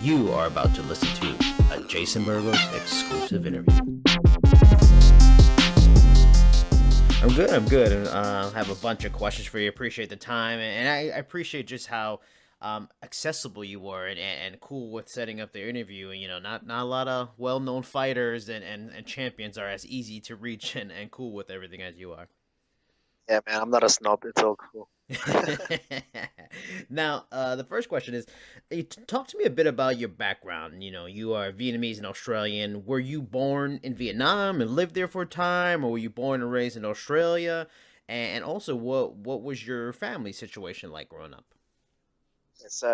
You are about to listen to a Jason Burgos exclusive interview. I'm good, and have a bunch of questions for you. Appreciate the time, and I appreciate just how accessible you were and cool with setting up the interview. You know, not a lot of well-known fighters and champions are as easy to reach and cool with everything as you are. Yeah, man, I'm not a snob. It's all cool. Now, the first question is, talk to me a bit about your background. You know, you are Vietnamese and Australian. Were you born in Vietnam and lived there for a time, or were you born and raised in Australia? And also, what was your family situation like growing up? So,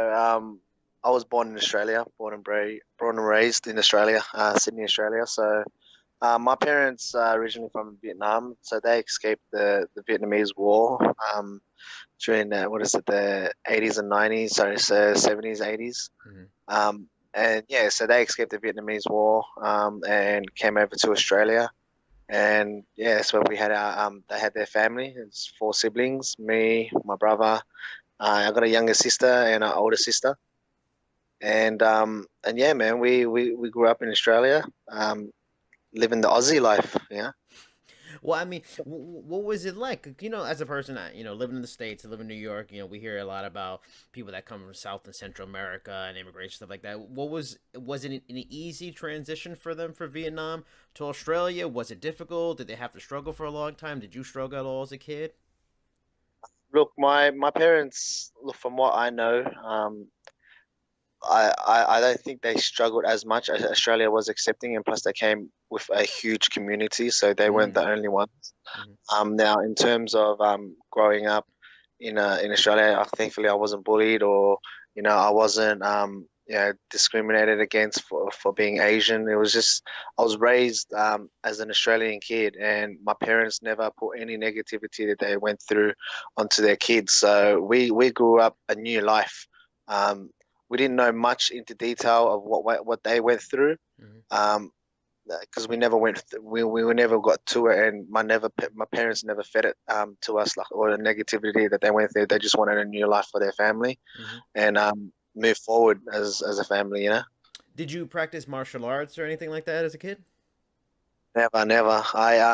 I was born in Australia, born and raised in Australia, Sydney, Australia. So, my parents are originally from Vietnam, so they escaped the Vietnamese War during the 80s and 90s, sorry, so 70s, 80s. And yeah, so they escaped the Vietnamese War and came over to Australia. And yeah, so we had they had their family. It's four siblings, me, my brother. I got a younger sister and an older sister. And yeah, man, we grew up in Australia, living the Aussie life. Yeah. Well, I mean, what was it like? You know, as a person, living in the States, I live in New York. You know, we hear a lot about people that come from South and Central America and immigration stuff like that. Was it an easy transition for them for Vietnam to Australia? Was it difficult? Did they have to struggle for a long time? Did you struggle at all as a kid? Look, my parents, look, from what I know, I don't think they struggled as much as Australia was accepting, and plus they came with a huge community, so they weren't Mm, the only ones. hmm Now in terms of growing up in Australia, thankfully I wasn't bullied or I wasn't discriminated against for being Asian. It was just I was raised as an Australian kid, and my parents never put any negativity that they went through onto their kids. So we grew up a new life. Um, we didn't know much into detail of what they went through. hmm Um, because we never we never got to it, and my parents never fed it to us, like, or the negativity that they went through. They just wanted a new life for their family hmm and move forward as a family. Did you practice martial arts or anything like that as a kid? Never. I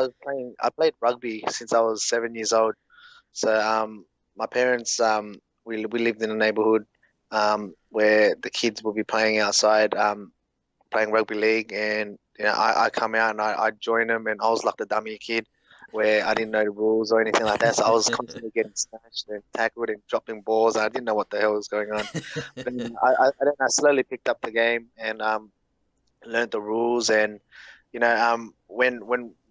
was playing. I played rugby since I was 7 years old. So my parents we lived in a neighborhood where the kids would be playing outside, playing rugby league, and I come out and I join them, and I was like the dummy kid where I didn't know the rules or anything like that. So I was constantly getting smashed and tackled and dropping balls. And I didn't know what the hell was going on. But then I slowly picked up the game and learned the rules. And when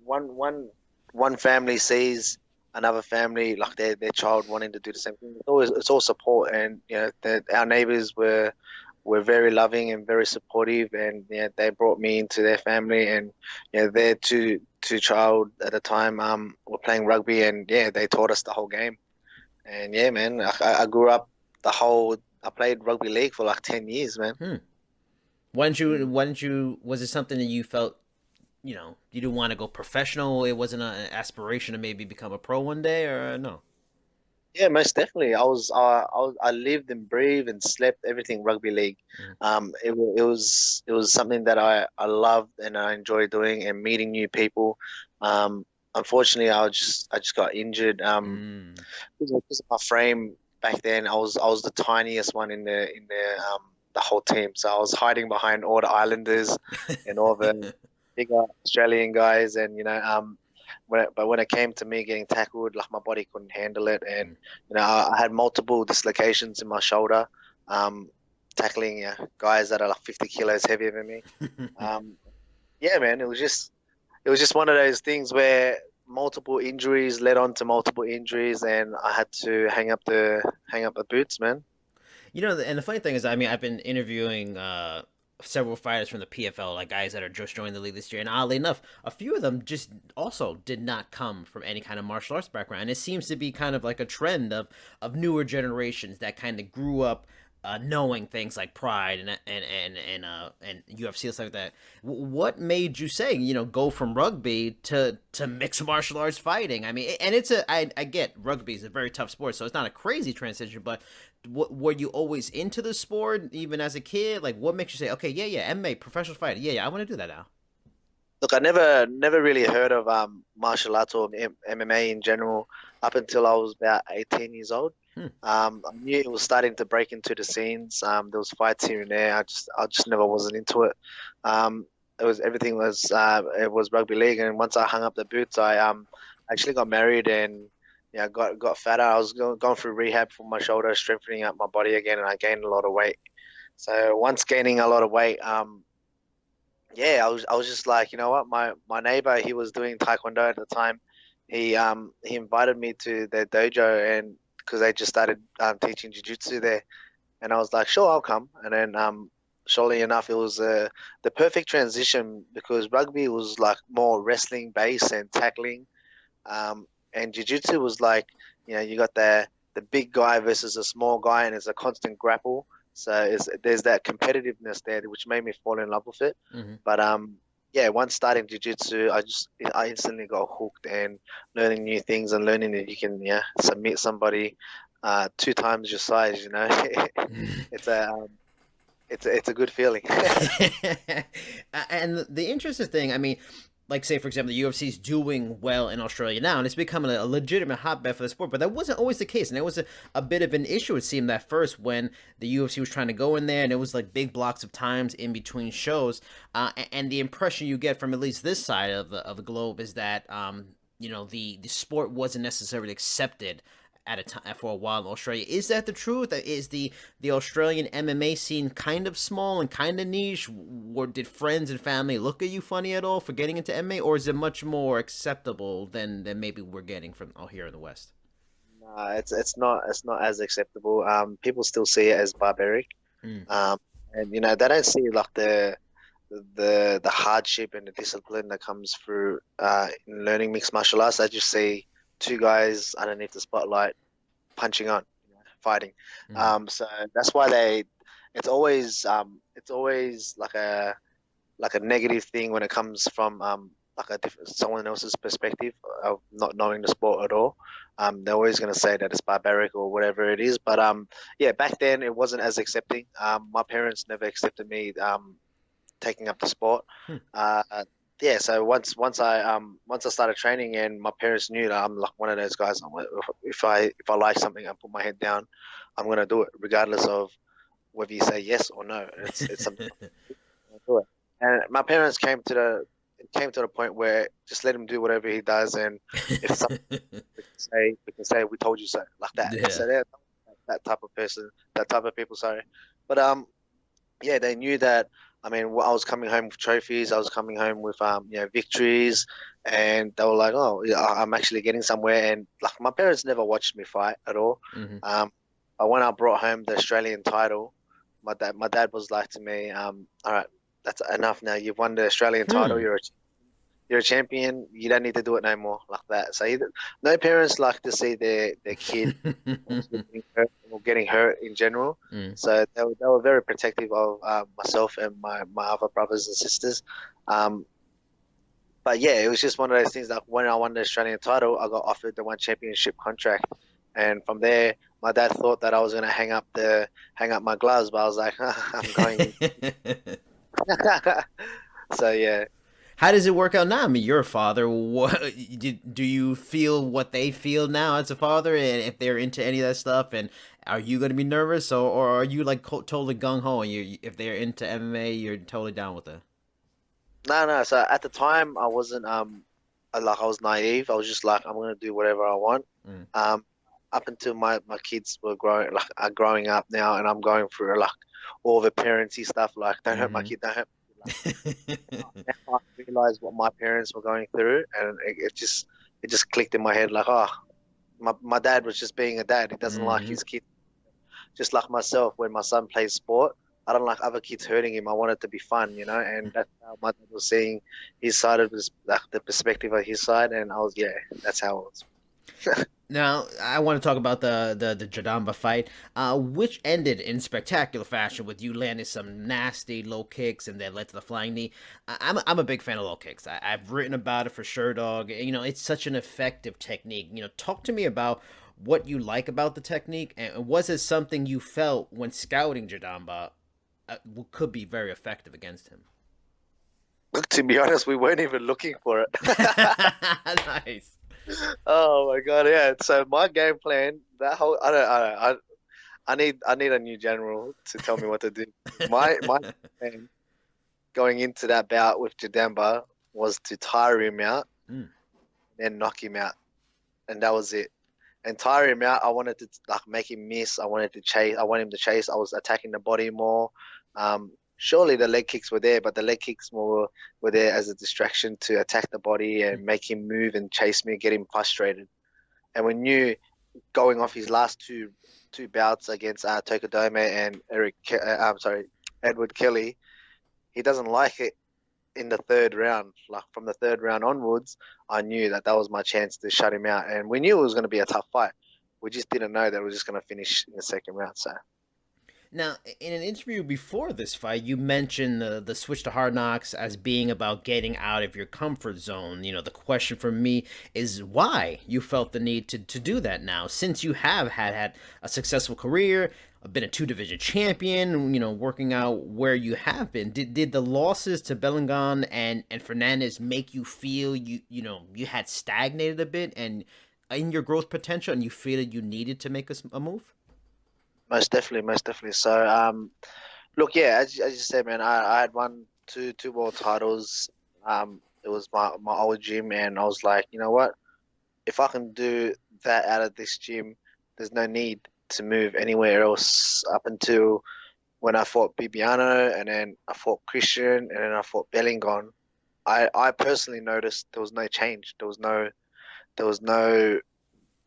one family sees another family like their child wanting to do the same thing, it's all support. And our neighbors were very loving and very supportive, and they brought me into their family, and their two child at the time were playing rugby, and they taught us the whole game. And yeah, man, I grew up I played rugby league for like 10 years, man. Hmm. Why Mm. was it something that you felt, you didn't want to go professional? It wasn't an aspiration to maybe become a pro one day, or no? Yeah, most definitely. I lived and breathed and slept everything rugby league. Mm, It was something that I loved and I enjoyed doing and meeting new people. Unfortunately, I just got injured. mm. Because of my frame back then, I was the tiniest one in the whole team. So I was hiding behind all the Islanders and all the bigger Australian guys, and when it came to me getting tackled, like my body couldn't handle it, and Mm. I had multiple dislocations in my shoulder, tackling guys that are like 50 kilos heavier than me. Um, yeah, man, it was just one of those things where multiple injuries led on to multiple injuries, and I had to hang up the boots, man. And the funny thing is, I mean, I've been interviewing several fighters from the PFL, like guys that are just joining the league this year, and oddly enough, a few of them just also did not come from any kind of martial arts background. And it seems to be kind of like a trend of newer generations that kind of grew up knowing things like Pride and UFC and stuff like that. What made you say, go from rugby to mixed martial arts fighting? I mean, and I get rugby is a very tough sport, so it's not a crazy transition. But were you always into the sport even as a kid? Like, what makes you say, okay, yeah, MMA, professional fighting, yeah, I want to do that now? Look, I never really heard of martial arts or MMA in general up until I was about 18 years old. Hmm. I knew it was starting to break into the scenes. There was fights here and there. I just never wasn't into it. Everything was it was rugby league, and once I hung up the boots, I actually got married and yeah, got fatter. I was going through rehab for my shoulder, strengthening up my body again, and I gained a lot of weight. So once gaining a lot of weight, yeah, I was just like, you know what, my neighbor, he was doing taekwondo at the time. He invited me to their dojo, and because they just started teaching jiu-jitsu there, and I was like, sure, I'll come. And then surely enough, it was the perfect transition because rugby was like more wrestling based and tackling, and jiu-jitsu was like, you got the big guy versus a small guy, and it's a constant grapple. So there's that competitiveness there, which made me fall in love with it. Mm-hmm. But yeah, once starting jiu-jitsu, I instantly got hooked and learning new things and learning that you can submit somebody 2 times your size. It's a good feeling. And the interesting thing, I mean, like say for example, the UFC is doing well in Australia now, and it's becoming a legitimate hotbed for the sport. But that wasn't always the case, and it was a bit of an issue. It seemed at first when the UFC was trying to go in there, and it was like big blocks of times in between shows. And the impression you get from at least this side of the globe is that the sport wasn't necessarily accepted at a time for a while in Australia. Is that the truth? Is the Australian MMA scene kind of small and kind of niche? Or did friends and family look at you funny at all for getting into MMA, or is it much more acceptable than maybe we're getting from here in the West? No, it's not as acceptable. People still see it as barbaric, Mm. and they don't see like the hardship and the discipline that comes through in learning mixed martial arts. They just see two guys underneath the spotlight punching on, fighting. Mm. So that's why it's always like a negative thing when it comes from like someone else's perspective of not knowing the sport at all. They're always going to say that it's barbaric or whatever it is. But yeah, back then it wasn't as accepting. My parents never accepted me taking up the sport. Hmm. Yeah, so once I started training and my parents knew that I'm like one of those guys. If I like something, I put my head down. I'm gonna do it regardless of whether you say yes or no. It's something I do it. And my parents came to the point where just let him do whatever he does, and if something we can say we told you so, like that. Yeah. So they're that type of person, that type of people. Sorry, but yeah, they knew that. I mean, I was coming home with trophies. I was coming home with victories, and they were like, "Oh, yeah, I'm actually getting somewhere." And like, my parents never watched me fight at all. Mm-hmm. But when I brought home the Australian title, my dad was like to me, "All right, that's enough now. You've won the Australian title. Hmm. You're a champion. You don't need to do it no more like that." So no parents like to see their kid getting hurt in general. Mm. So they were very protective of myself and my other brothers and sisters. But yeah, it was just one of those things. Like when I won the Australian title, I got offered the one championship contract, and from there, my dad thought that I was going to hang up my gloves, but I was like, I'm going. So yeah. How does it work out now? I mean, you're a father. What do you feel what they feel now as a father, and if they're into any of that stuff? And are you going to be nervous, or are you like totally gung ho? And if they're into MMA, you're totally down with it. No. So at the time, I wasn't I was naive. I was just like, I'm gonna do whatever I want. Mm. Up until my kids were are growing up now, and I'm going through like all the parenting stuff. Like, don't hurt my Mm-hmm. kid, don't hurt. Now I realized what my parents were going through, and it just clicked in my head. Like, oh, my dad was just being a dad. He doesn't like Mm-hmm. his kid. Just like myself, when my son plays sport, I don't like other kids hurting him. I want it to be fun, and that's how my dad was seeing his side of his, like the perspective of his side, and I was, yeah, that's how it was. Now, I want to talk about the Jadamba fight, which ended in spectacular fashion with you landing some nasty low kicks and then led to the flying knee. I'm a big fan of low kicks. I've written about it for Sherdog. You know, it's such an effective technique. You know, talk to me about what you like about the technique, and was it something you felt when scouting Jadamba could be very effective against him? Look, to be honest, we weren't even looking for it. Nice. Oh my God, yeah. So my game plan, that whole I need a new general to tell me what to do. My plan going into that bout with Jadamba was to tire him out Mm. and knock him out, and that was it. And tire him out, I wanted to like make him miss. I wanted to chase. I want him to chase. I was attacking the body more. Surely the leg kicks were there, but the leg kicks were there as a distraction to attack the body and make him move and chase me, get him frustrated. And we knew going off his last two bouts against Tokadome and I'm sorry, Edward Kelly, he doesn't like it in the third round. Like from the third round onwards, I knew that that was my chance to shut him out, and we knew it was going to be a tough fight. We just didn't know that it was just going to finish in the second round. So Now, in an interview before this fight, you mentioned the switch to Hardknocks as being about getting out of your comfort zone. You know, the question for me is why you felt the need to do that now, since you have had a successful career, been a two-division champion, you know, working out where you have been. Did the losses to Bellingon and Fernandez make you feel you had stagnated a bit and in your growth potential, and you feel that you needed to make a move? most definitely, most definitely. So look, yeah, as you said, man, I had won two world titles. It was my old gym, and I was like, you know what? If I can do that out of this gym, there's no need to move anywhere else up until when I fought Bibiano and then I fought Christian and then I fought Bellingon. I personally noticed there was no change. There was no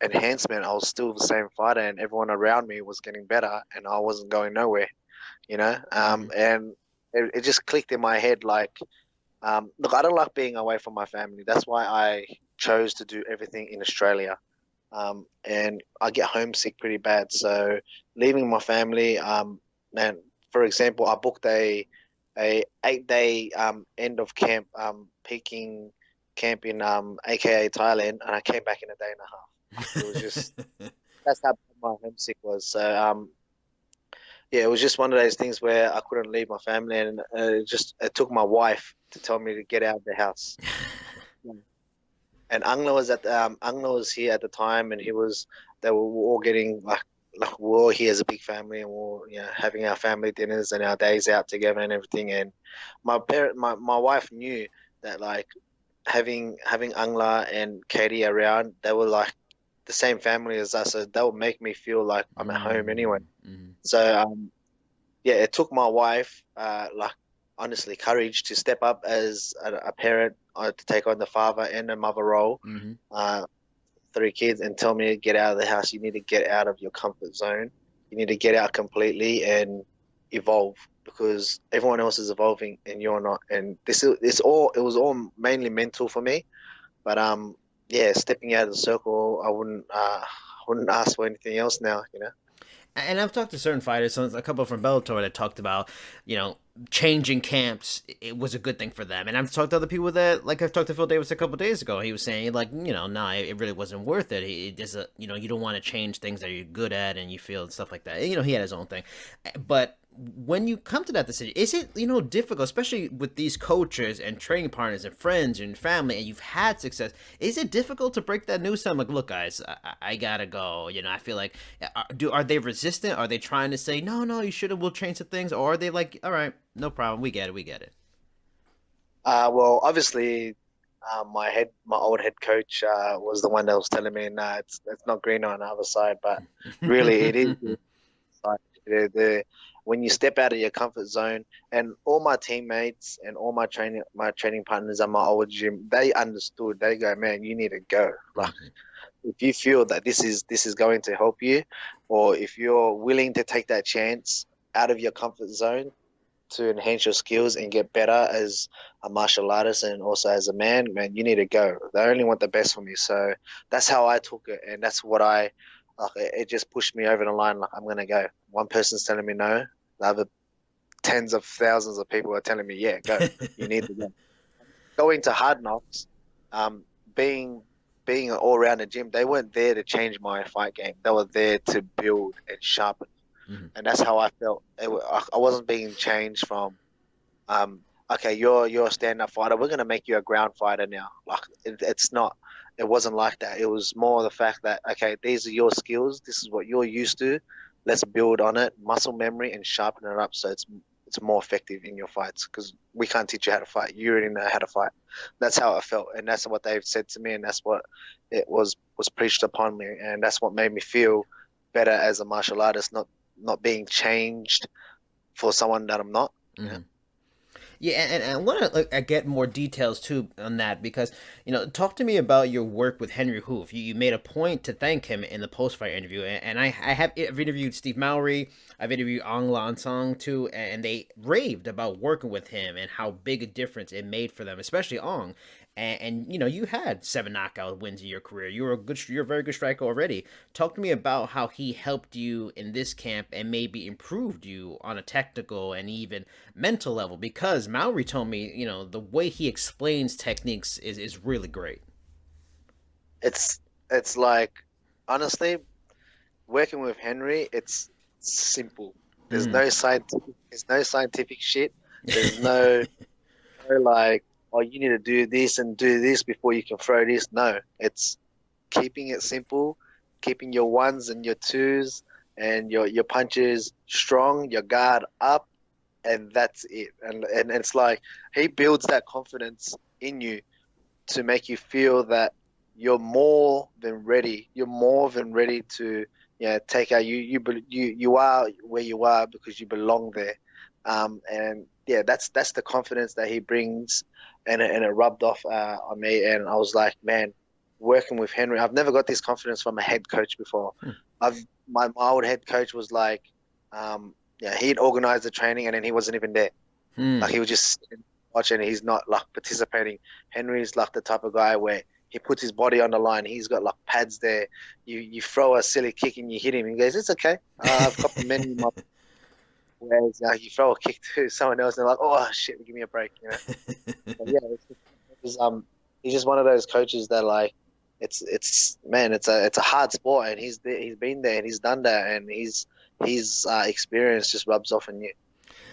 enhancement. I was still the same fighter and everyone around me was getting better and I wasn't going nowhere, you know? Mm-hmm. And it just clicked in my head like, look, I don't like being away from my family. That's why I chose to do everything in Australia. And I get homesick pretty bad. So leaving my family, and for example, I booked a 8 day end of camp peaking camp in AKA Thailand, and I came back in a day and a half. It was just that's how bad my homesick was. So yeah, it was just one of those things where I couldn't leave my family, and it took my wife to tell me to get out of the house. And Anglo was here at the time, and they were all getting like we're all here as a big family, and we're having our family dinners and our days out together and everything. And my wife knew that like having Angla and Katie around, they were like the same family as us, so that would make me feel like I'm at home anyway. Mm-hmm. So yeah, it took my wife like honestly courage to step up as a parent, to take on the father and the mother role. Mm-hmm. 3 kids, and tell me to get out of the house. You need to get out of your comfort zone. You need to get out completely and evolve, because everyone else is evolving and you're not. And it was all mainly mental for me. But yeah, stepping out of the circle, I wouldn't ask for anything else now, you know. And I've talked to certain fighters, so a couple from Bellator that talked about, you know, changing camps. It was a good thing for them. And I've talked to other people that, like I've talked to Phil Davis a couple of days ago. He was saying, like, you know, no, it really wasn't worth it. It is you know, you don't want to change things that you're good at and you feel and stuff like that. You know, he had his own thing. But when you come to that decision, is it, you know, difficult, especially with these coaches and training partners and friends and family, and you've had success? Is it difficult to break that news to them? Like, look, guys, I gotta go. You know, I feel like, are they resistant? Are they trying to say, no, you shouldn't, we'll change the things? Or are they like, all right, no problem, we get it? Well, obviously, my old head coach was the one that was telling me, "Nah, it's not green on the other side." But really, it is. Like when you step out of your comfort zone, and all my teammates and all my training partners at my old gym, they understood. They go, "Man, you need to go. Like, if you feel that this is going to help you, or if you're willing to take that chance out of your comfort zone, to enhance your skills and get better as a martial artist and also as a man, man, you need to go. They only want the best for me. So that's how I took it, and that's what I like. It just pushed me over the line. Like, I'm gonna go. One person's telling me no, the other tens of thousands of people are telling me, yeah, go. You need to go. Going to Hardknocks, being all around the gym, they weren't there to change my fight game. They were there to build and sharpen. Mm-hmm. And that's how I felt. I wasn't being changed from, okay, you're a stand-up fighter. We're gonna make you a ground fighter now. Like it's not. It wasn't like that. It was more the fact that, okay, these are your skills. This is what you're used to. Let's build on it, muscle memory, and sharpen it up so it's more effective in your fights. Because we can't teach you how to fight. You already know how to fight. That's how I felt, and that's what they've said to me, and that's what it was preached upon me, and that's what made me feel better as a martial artist, not being changed for someone that I'm not. Mm-hmm. Yeah, and I want to get more details too on that because, talk to me about your work with Henri Hooft. You made a point to thank him in the post-fight interview, and I've interviewed Steve Mowry, I've interviewed Ong Lan Song too, and they raved about working with him and how big a difference it made for them, especially Ong. And you had 7 knockout wins in your career. You're a very good striker already. Talk to me about how he helped you in this camp and maybe improved you on a technical and even mental level. Because Mowry told me, the way he explains techniques is really great. It's like, honestly, working with Henry, it's simple. There's no scientific shit. There's no like, oh, you need to do this and do this before you can throw this. No, it's keeping it simple, keeping your ones and your twos and your punches strong, your guard up, and that's it. And it's like he builds that confidence in you to make you feel that you're more than ready. You're more than ready to take out you are where you are because you belong there. And yeah, that's the confidence that he brings, and it rubbed off on me. And I was like, man, working with Henry, I've never got this confidence from a head coach before. My old head coach was like, he'd organize the training and then he wasn't even there. Like he was just watching. He's not like participating. Henry's like the type of guy where he puts his body on the line. He's got like pads there. You throw a silly kick and you hit him. He goes, it's okay. I've got the menu. Whereas you throw a kick to someone else and they're like, oh shit, give me a break. But yeah, he's just one of those coaches that like, it's a hard sport, and he's been there and he's done that, and his experience just rubs off on you.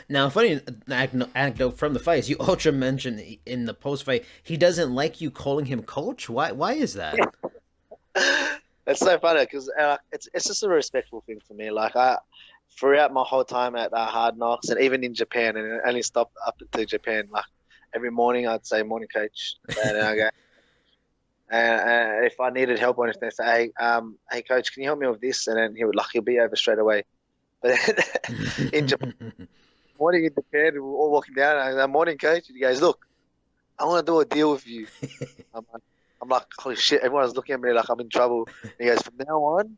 Now, funny anecdote from the fights, you also mentioned in the post-fight he doesn't like you calling him coach. Why is that? It's so funny because it's just a respectful thing for me. Like throughout my whole time at Hardknocks and even in Japan, and it only stopped up to Japan. Like every morning I'd say morning coach, and I go. And if I needed help on anything, say, hey coach, can you help me with this? And then he'll be over straight away. But in Japan, morning in Japan, we were all walking down. And I'm morning coach, and he goes, look, I want to do a deal with you. I'm like, holy shit! Everyone's looking at me like I'm in trouble. And he goes, from now on,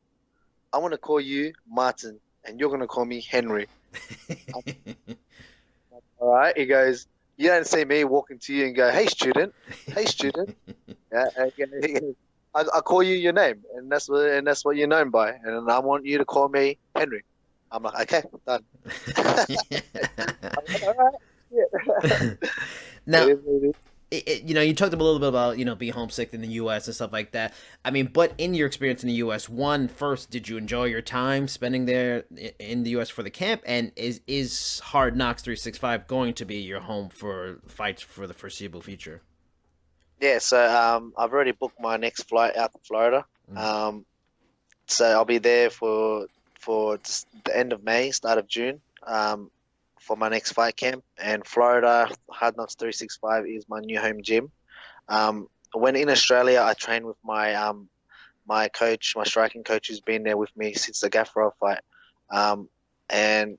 I want to call you Martin, and you're going to call me Henry. All right. He goes, you don't see me walking to you and go, hey student. Yeah, I call you your name, and that's what you're known by, and I want you to call me Henry. I'm like, okay, done. I'm like, all right. Now, you talked a little bit about being homesick in the U.S. and stuff like that. I mean, but in your experience in the U.S., first, did you enjoy your time spending there in the U.S. for the camp? And is Hardknocks 365 going to be your home for fights for the foreseeable future? Yeah, so I've already booked my next flight out to Florida. So I'll be there for just the end of May, start of June. For my next fight camp, and Florida Hardknocks 365 is my new home gym. When in Australia, I train with my my coach, my striking coach, who's been there with me since the Gaffarov fight. And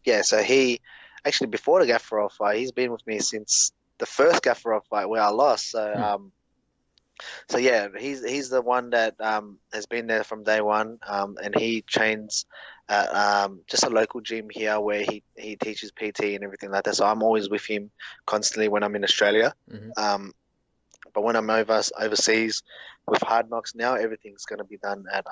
yeah, so he actually before the Gaffarov fight, he's been with me since the first Gaffarov fight where I lost. So so yeah, he's the one that has been there from day one, and he trains at just a local gym here where he teaches PT and everything like that. So I'm always with him constantly when I'm in Australia. Hmm. But when I'm overseas with Hardknocks now, everything's going to be done at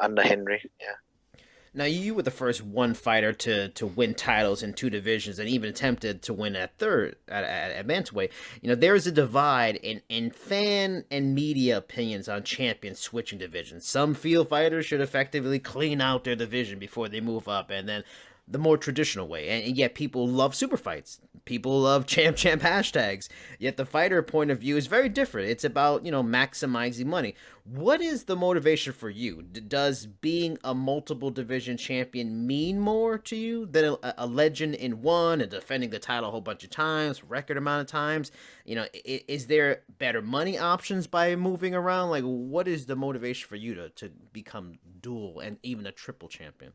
under Henry. Yeah. Now, you were the first one fighter to win titles in two divisions, and even attempted to win at third at bantamweight. There is a divide in fan and media opinions on champions switching divisions. Some feel fighters should effectively clean out their division before they move up, and then the more traditional way. And yet people love super fights. People love champ hashtags. Yet the fighter point of view is very different. It's about, maximizing money. What is the motivation for you? Does being a multiple division champion mean more to you than a legend in one and defending the title a whole bunch of times, record amount of times? Is there better money options by moving around? Like, what is the motivation for you to become dual and even a triple champion?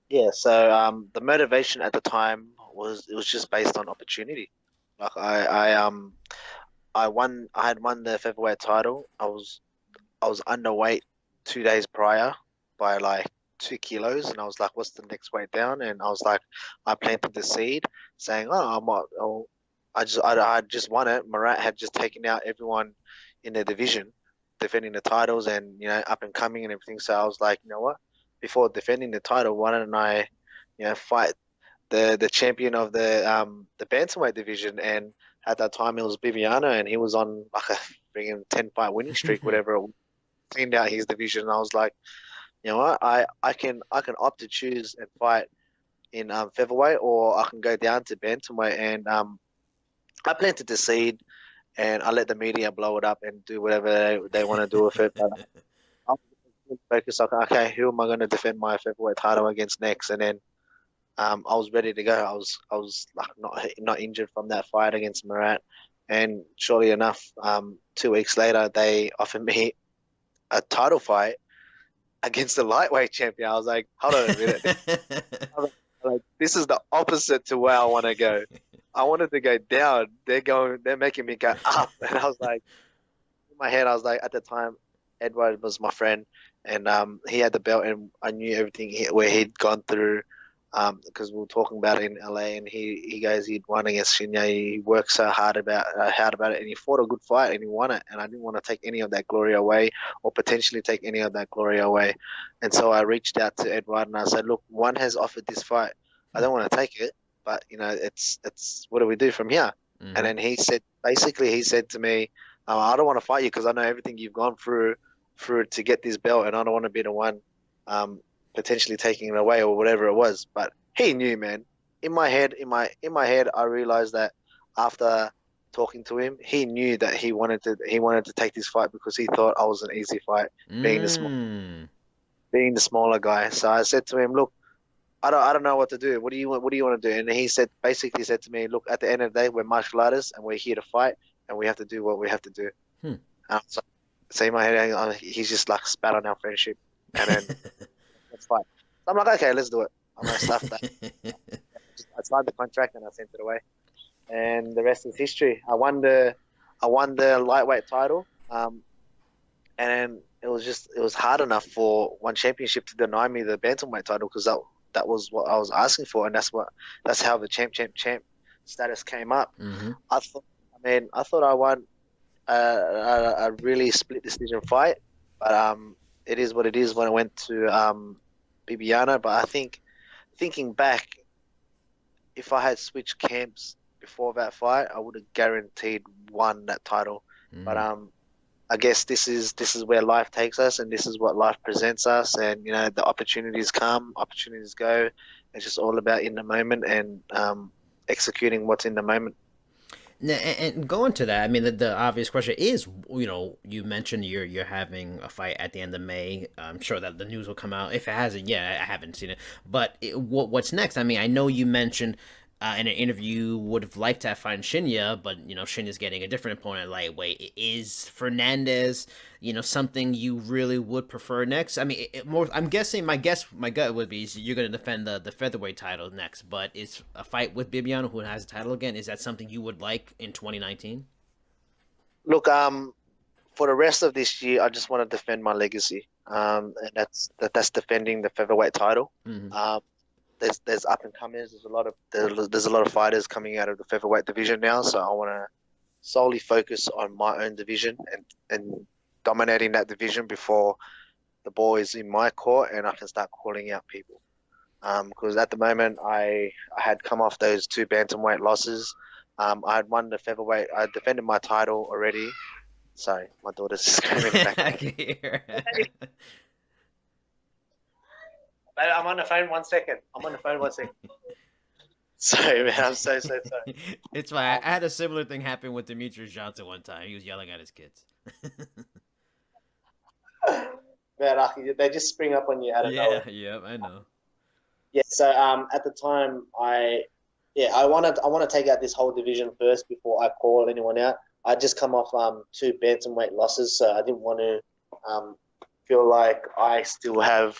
Yeah, so the motivation at the time was just based on opportunity. Like I had won the featherweight title. I was underweight 2 days prior by like 2 kilos, and I was like, "What's the next weight down?" And I was like, I planted the seed, saying, "Oh, I just won it." Murat had just taken out everyone in the division, defending the titles and up and coming and everything. So I was like, you know what? Before defending the title, why don't I, fight the champion of the bantamweight division? And at that time, it was Bibiano, and he was on like a freaking 10 fight winning streak, whatever. It cleaned out his division, and I was like, you know what? I can opt to choose and fight in featherweight, or I can go down to bantamweight. And I planted the seed, and I let the media blow it up and do whatever they want to do with it. But I was focused like, okay, who am I going to defend my featherweight title against next? And then I was ready to go. I was like not injured from that fight against Murat, and surely enough, 2 weeks later they offered me a title fight against the lightweight champion. I was like, hold on a minute. Like, this is the opposite to where I want to go. I wanted to go down. They're making me go up. And I was like, in my head, I was like, at the time, Edward was my friend, and he had the belt, and I knew everything where he'd gone through, because we were talking about it in LA, and he goes, he'd won against Shinya. He worked so hard about it, and he fought a good fight, and he won it. And I didn't want to take any of that glory away, or potentially take any of that glory away. And so I reached out to Edward, and I said, look, one has offered this fight. I don't want to take it, but it's what do we do from here? Mm-hmm. And then he said to me, I don't want to fight you because I know everything you've gone through to get this belt, and I don't want to be the one potentially taking it away or whatever it was. But he knew, man. In my head, I realized that after talking to him, he knew that he wanted to take this fight because he thought I was an easy fight, being the smaller guy. So I said to him, look, I don't know what to do. What do you want to do? And he basically said to me, look, at the end of the day, we're martial artists and we're here to fight, and we have to do what we have to do. So in my head, he's just like spat on our friendship, and then let's fight. So I'm like, okay, let's do it. I'm gonna stuff that. I signed the contract and I sent it away, and the rest is history. I won the lightweight title, and then it was hard enough for one championship to deny me the bantamweight title, because that was what I was asking for, and that's how the champ status came up. Mm-hmm. I thought I won a really split decision fight, but it is what it is when I went to Bibiano. But I think, thinking back, if I had switched camps before that fight, I would have guaranteed won that title. Mm-hmm. But I guess this is where life takes us, and this is what life presents us. And the opportunities come, opportunities go. It's just all about in the moment and executing what's in the moment. And going to that, I mean, the obvious question is, you mentioned you're having a fight at the end of May. I'm sure that the news will come out. If it hasn't yet, I haven't seen it. But what's next? I mean, I know you mentioned in an interview would have liked to have fight Shinya, but Shinya's getting a different opponent lightweight. Is Fernandez, something you really would prefer next? I mean, I'm guessing my gut would be you're going to defend the featherweight title next. But is a fight with Bibiano, who has a title again, is that something you would like in 2019? Look, for the rest of this year, I just want to defend my legacy. and that's defending the featherweight title. Mm-hmm. There's up and comers. There's a lot of fighters coming out of the featherweight division now. So I want to solely focus on my own division and dominating that division before the ball is in my court and I can start calling out people. Because at the moment I had come off those 2 bantamweight losses. I had won the featherweight. I defended my title already. Sorry, my daughter's screaming in the I background. can hear. I'm on the phone 1 second. Sorry, man. I'm so sorry. It's fine. I had a similar thing happen with Demetrius Johnson one time. He was yelling at his kids. Man, they just spring up on you out of nowhere. Yeah, I know. Yeah. So at the time, I want to take out this whole division first before I call anyone out. I just come off 2 bantamweight losses, so I didn't want to feel like I still have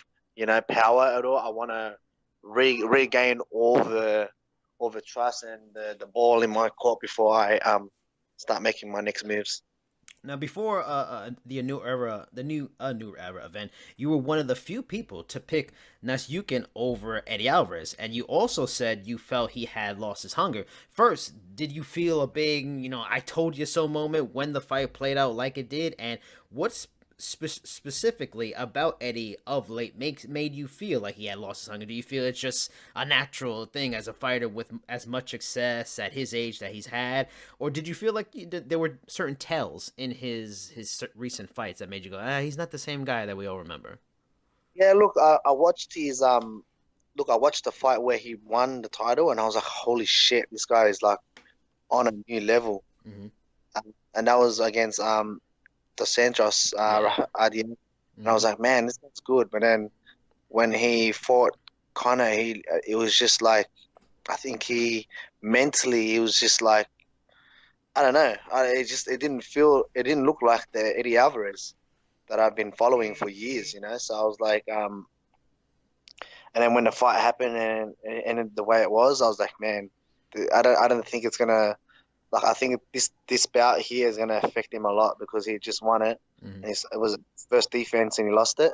power at all. I want to regain all the trust and the ball in my court before I start making my next moves. Now, before the new era event, you were one of the few people to pick Nguyen over Eddie Alvarez, and you also said you felt he had lost his hunger. First, did you feel a big, I told you so moment when the fight played out like it did, and what's specifically about Eddie of late made you feel like he had lost his hunger? Do you feel it's just a natural thing as a fighter with as much success at his age that he's had, or did you feel like there were certain tells in his recent fights that made you go, he's not the same guy that we all remember? Yeah, look, I watched I watched the fight where he won the title, and I was like, holy shit, this guy is like on a new level. Mm-hmm. And that was against the Santos RDM, and I was like, man, this is good. But then when he fought Connor, it was just like, I think he was just like, I don't know. It didn't look like the Eddie Alvarez that I've been following for years, So I was like, and then when the fight happened and ended the way it was, I was like, man, I don't think it's gonna. Like, I think this bout here is going to affect him a lot because he just won it. Mm-hmm. And it was his first defense and he lost it.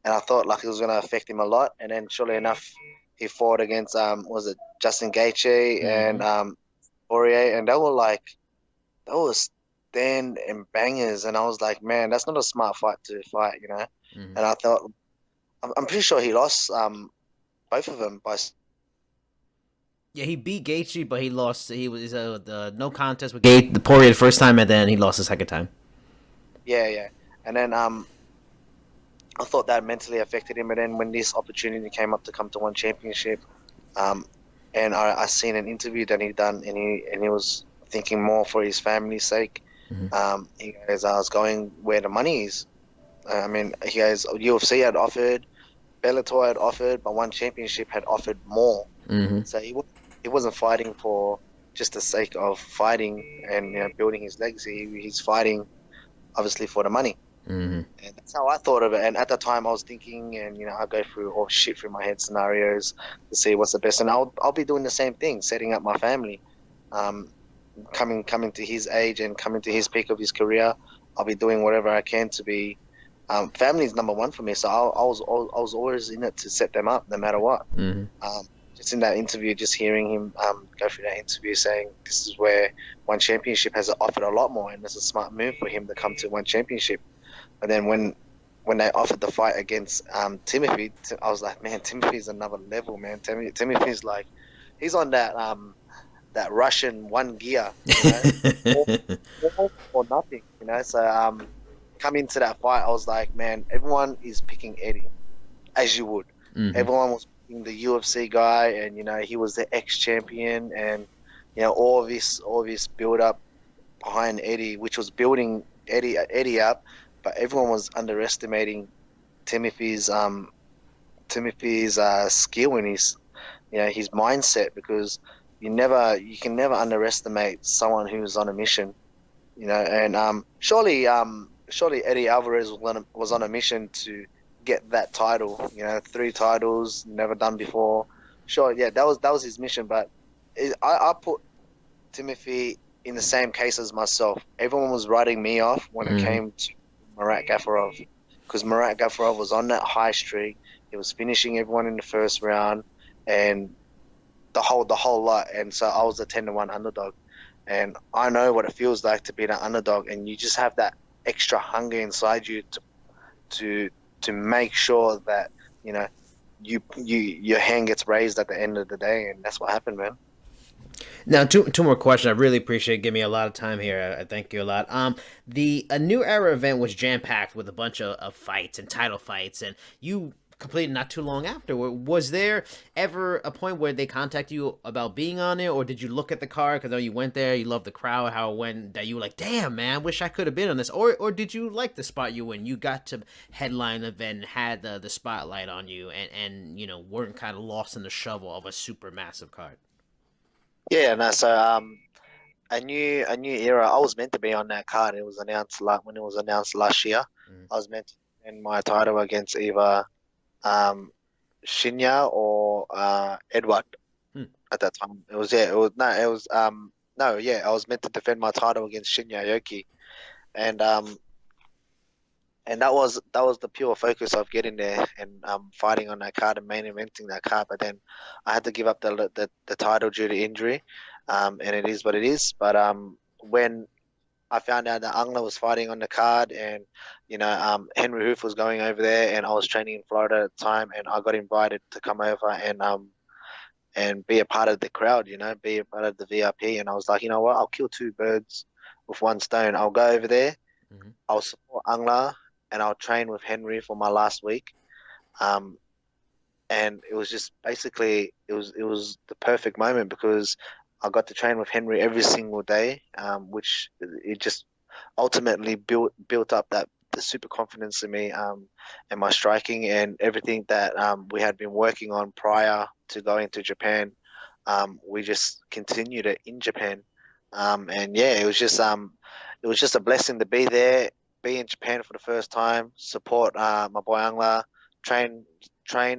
And I thought like it was going to affect him a lot. And then surely enough, he fought against was it Justin Gaethje and Poirier, and they were stand and bangers. And I was like, man, that's not a smart fight to fight, Mm-hmm. And I thought, I'm pretty sure he lost both of them by. Yeah, he beat Gaethje, but he lost. He was the no contest with the Poirier the first time, and then he lost the second time. Yeah. And then I thought that mentally affected him. And then when this opportunity came up to come to one championship, and I seen an interview that he done, and he was thinking more for his family's sake. Mm-hmm. He goes, I was going where the money is. I mean, he goes, UFC had offered, Bellator had offered, but one championship had offered more. Mm-hmm. So he wasn't fighting for just the sake of fighting and building his legacy. He's fighting, obviously, for the money. Mm-hmm. And that's how I thought of it. And at the time, I was thinking, and I go through all shit through my head scenarios to see what's the best. And I'll be doing the same thing, setting up my family. Coming to his age and coming to his peak of his career, I'll be doing whatever I can to be. Family is number one for me, so I was always in it to set them up, no matter what. Mm-hmm. Just in that interview, just hearing him go through that interview, saying this is where one championship has offered a lot more, and it's a smart move for him to come to one championship. And then when they offered the fight against Timothy, I was like, man, Timothy's another level, man. Timothy's like, he's on that Russian one gear, or nothing, So coming to that fight, I was like, man, everyone is picking Eddie, as you would. Mm-hmm. Everyone was picking the UFC guy, and he was the ex-champion, and all of this build up behind Eddie, which was building Eddie up, but everyone was underestimating Timothy's skill and his his mindset, because you can never underestimate someone who's on a mission, and surely Eddie Alvarez was on a mission to get that title, 3 titles never done before. Sure, yeah, that was his mission, but I put Timothy in the same case as myself. Everyone was writing me off when it came to Marat Gafarov, because Murat Gafurov was on that high streak. He was finishing everyone in the first round, and the whole lot. And so I was a 10-1 underdog, and I know what it feels like to be an underdog, and you just have that extra hunger inside you to make sure that your hand gets raised at the end of the day, and that's what happened, man. Now, two more questions. I really appreciate it. Give me a lot of time here. I thank you a lot. The a new era event was jam packed with a bunch of fights and title fights, and you completed not too long after. Was there ever a point where they contacted you about being on it, or did you look at the card because you went there, you loved the crowd, how it went, that you were like, damn man, I wish I could have been on this, or did you like the spot you were in? You got to headline the event, and had the spotlight on you, and weren't kind of lost in the shovel of a super massive card. Yeah, no. So a new era. I was meant to be on that card. It was announced when it was announced last year. Mm. I was meant to defend my title against either Shinya or Edward Hmm. at that time. It was yeah. It was no. It was no. Yeah, I was meant to defend my title against Shinya Aoki, and that was the pure focus of getting there and fighting on that card and main eventing that card. But then I had to give up the title due to injury, and it is what it is. But when I found out that Angla was fighting on the card, and Henri Hooft was going over there, and I was training in Florida at the time, and I got invited to come over and be a part of the crowd, be a part of the VIP, and I was like, you know what, I'll kill two birds with one stone. I'll go over there, Mm-hmm. I'll support Angla, and I'll train with Henry for my last week. And it was just basically it was the perfect moment because I got to train with Henry every single day, which it just ultimately built up the super confidence in me, and my striking and everything that we had been working on prior to going to Japan. We just continued it in Japan, and yeah, it was just a blessing to be there, be in Japan for the first time, support my boy Angla, train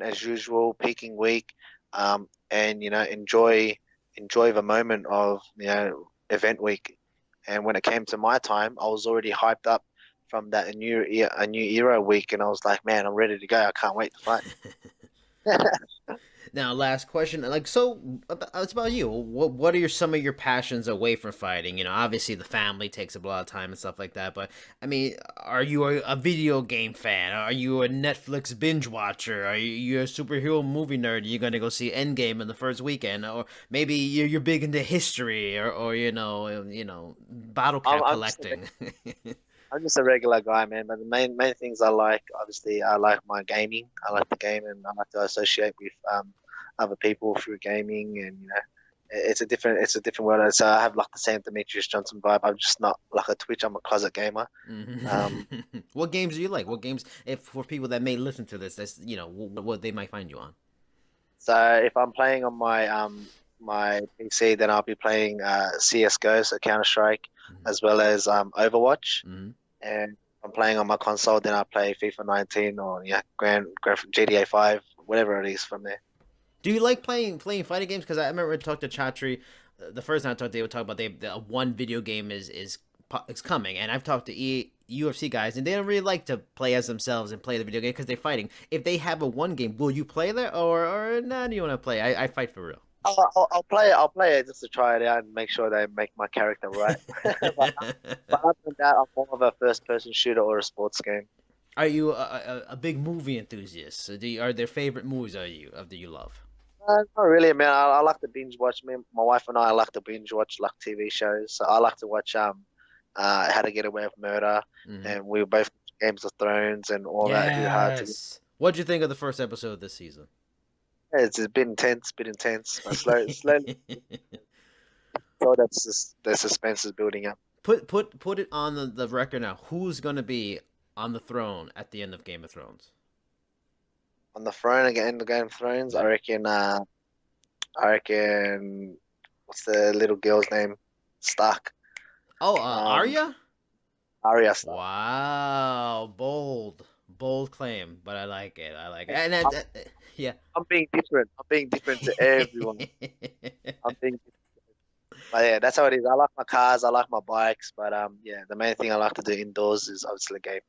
as usual, peaking week, and enjoy the moment of event week. And when it came to my time, I was already hyped up from that a new era week, and I was like, man, I'm ready to go. I can't wait to fight. Now, last question. It's about you. What are some of your passions away from fighting? Obviously the family takes up a lot of time and stuff like that. But I mean, are you a video game fan? Are you a Netflix binge watcher? Are you a superhero movie nerd? You're gonna go see Endgame in the first weekend, or maybe you're big into history, or bottle I'm, cap I'm just a, collecting. I'm just a regular guy, man. But the main things I like, obviously, I like my gaming. I like the game, and I like to associate with other people through gaming, and it's a different world. So I have like the same Demetrius Johnson vibe. I'm just not like a Twitch. I'm a closet gamer. Um, What games do you like? What games, if for people that may listen to this, that's what they might find you on. so if I'm playing on my PC, then I'll be playing CS:GO, so Counter Strike, as well as Overwatch. Mm-hmm. And if I'm playing on my console, then I play FIFA 19 or Grand GTA 5, whatever it is from there. Do you like playing fighting games? Because I remember I talked to Chatri the first time I talked. They would talk about the one video game is coming, and I've talked to UFC guys, and they don't really like to play as themselves and play the video game because they're fighting. If they have a one game, will you play that, or nah? Do you want to play? I fight for real. I'll play it just to try it out and make sure they make my character right. But other than that, I'm more of a first-person shooter or a sports game. Are you a big movie enthusiast? So are there favorite movies that you love? Not really, man. I like to binge watch. Me, my wife and I like to binge watch like TV shows. So I like to watch How to Get Away with Murder, Hmm. and we both Games of Thrones and all that. Yes. What'd you think of the first episode this season? It's a bit intense, But slowly, so that's just the suspense is building up. Put it on the record now. Who's gonna be on the throne at the end of Game of Thrones? On the throne again, the Game of Thrones. Yeah. I reckon. What's the little girl's name? Stark. Oh, Um, Arya. Arya Stark. Wow, bold claim, but I like it. I like it. And I'm, yeah. I'm being different. I'm being different to everyone. I'm being. But yeah, that's how it is. I like my cars. I like my bikes. But yeah, the main thing I like to do indoors is obviously game.